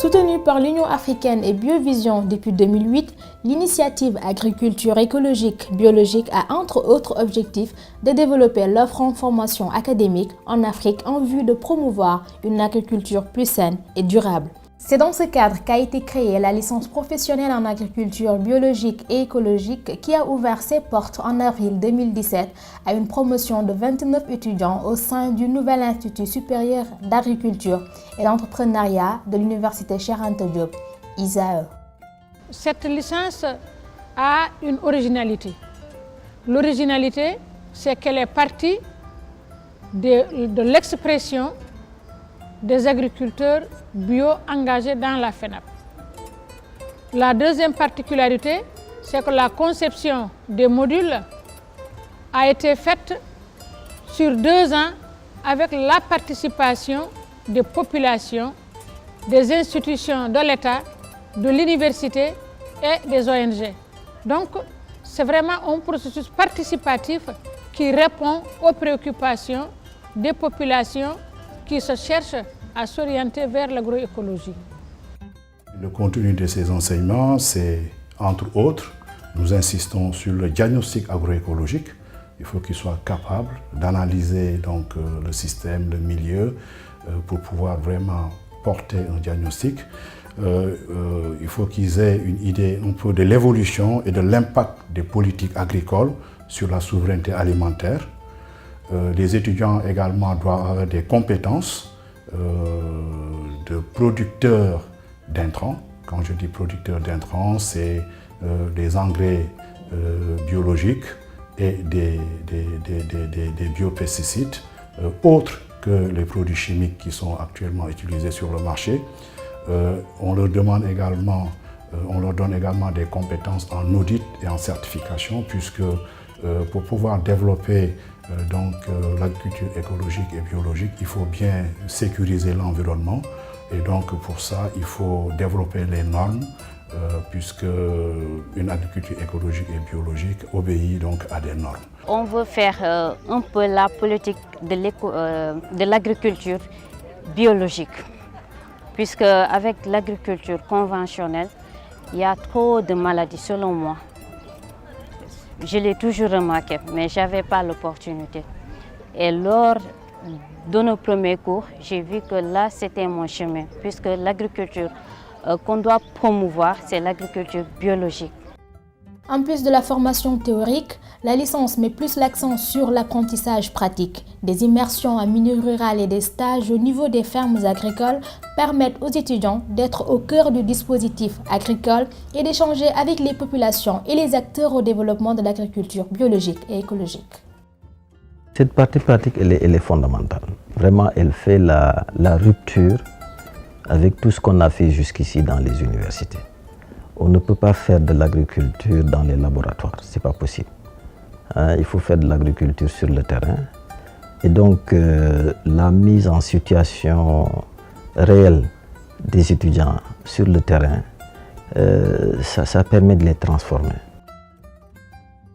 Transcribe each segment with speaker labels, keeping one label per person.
Speaker 1: Soutenue par l'Union africaine et Biovision depuis 2008, l'initiative Agriculture écologique biologique a entre autres objectifs de développer l'offre en formation académique en Afrique en vue de promouvoir une agriculture plus saine et durable. C'est dans ce cadre qu'a été créée la licence professionnelle en agriculture biologique et écologique qui a ouvert ses portes en avril 2017 à une promotion de 29 étudiants au sein du nouvel Institut supérieur d'agriculture et d'entrepreneuriat de l'Université Cheikh Anta Diop, ISAE.
Speaker 2: Cette licence a une originalité. L'originalité, c'est qu'elle est partie de l'expression des agriculteurs bio engagés dans la FENAP. La deuxième particularité, c'est que la conception des modules a été faite sur 2 ans avec la participation des populations, des institutions de l'État, de l'université et des ONG. Donc, c'est vraiment un processus participatif qui répond aux préoccupations des populations qui se cherchent à s'orienter vers l'agroécologie.
Speaker 3: Le contenu de ces enseignements, c'est, entre autres, nous insistons sur le diagnostic agroécologique. Il faut qu'il soit capable d'analyser donc le système, le milieu, pour pouvoir vraiment porter un diagnostic. Il faut qu'ils aient une idée un peu de l'évolution et de l'impact des politiques agricoles sur la souveraineté alimentaire. Les étudiants également doivent avoir des compétences de producteurs d'intrants. Quand je dis producteurs d'intrants, c'est des engrais biologiques et des biopesticides, autres que les produits chimiques qui sont actuellement utilisés sur le marché. On leur donne également des compétences en audit et en certification, puisque pour pouvoir développer l'agriculture écologique et biologique, il faut bien sécuriser l'environnement. Et donc pour ça, il faut développer les normes, puisque une agriculture écologique et biologique obéit donc à des normes.
Speaker 4: On veut faire un peu la politique de l'agriculture biologique, puisque avec l'agriculture conventionnelle, il y a trop de maladies selon moi. Je l'ai toujours remarqué, mais je n'avais pas l'opportunité. Et lors de nos premiers cours, j'ai vu que là, c'était mon chemin, puisque l'agriculture qu'on doit promouvoir, c'est l'agriculture biologique.
Speaker 1: En plus de la formation théorique, la licence met plus l'accent sur l'apprentissage pratique. Des immersions en milieu rural et des stages au niveau des fermes agricoles permettent aux étudiants d'être au cœur du dispositif agricole et d'échanger avec les populations et les acteurs au développement de l'agriculture biologique et écologique.
Speaker 5: Cette partie pratique, elle est fondamentale. Vraiment, elle fait la rupture avec tout ce qu'on a fait jusqu'ici dans les universités. On ne peut pas faire de l'agriculture dans les laboratoires, ce n'est pas possible. Il faut faire de l'agriculture sur le terrain. Et donc, la mise en situation réelle des étudiants sur le terrain, ça permet de les transformer.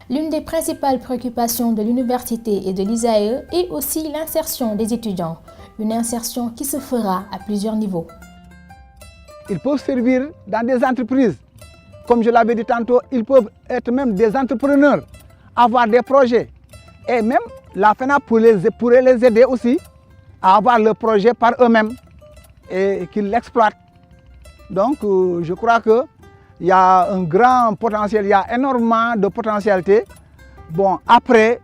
Speaker 1: L'une des principales préoccupations de l'université et de l'ISAE est aussi l'insertion des étudiants. Une insertion qui se fera à plusieurs niveaux.
Speaker 6: Ils peuvent servir dans des entreprises. Comme je l'avais dit tantôt, ils peuvent être même des entrepreneurs, avoir des projets. Et même la FENAP pourrait les aider aussi à avoir le projet par eux-mêmes et qu'ils l'exploitent. Donc je crois qu'il y a un grand potentiel, il y a énormément de potentialité. Bon, après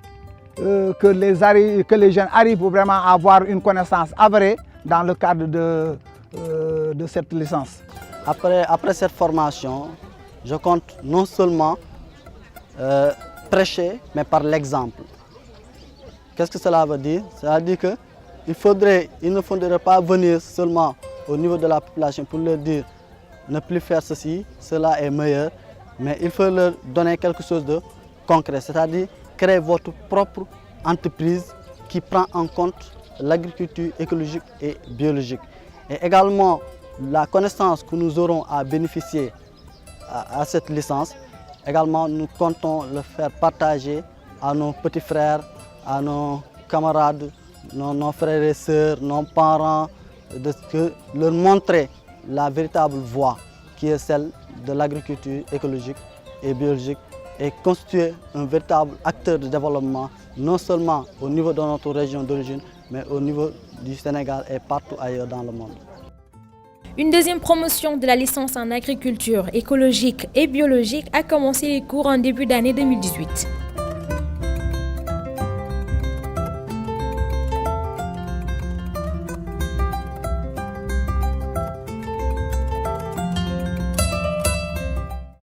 Speaker 6: que les jeunes arrivent vraiment à avoir une connaissance avérée dans le cadre de cette licence.
Speaker 7: Après cette formation, je compte non seulement prêcher, mais par l'exemple. Qu'est-ce que cela veut dire? Cela veut dire qu'il ne faudrait pas venir seulement au niveau de la population pour leur dire ne plus faire ceci, cela est meilleur, mais il faut leur donner quelque chose de concret, c'est-à-dire créer votre propre entreprise qui prend en compte l'agriculture écologique et biologique. Et également, la connaissance que nous aurons à bénéficier à cette licence, également nous comptons le faire partager à nos petits frères, à nos camarades, nos frères et sœurs, nos parents, de leur montrer la véritable voie qui est celle de l'agriculture écologique et biologique et constituer un véritable acteur de développement, non seulement au niveau de notre région d'origine, mais au niveau du Sénégal et partout ailleurs dans le monde.
Speaker 1: Une deuxième promotion de la licence en agriculture écologique et biologique a commencé les cours en début d'année 2018.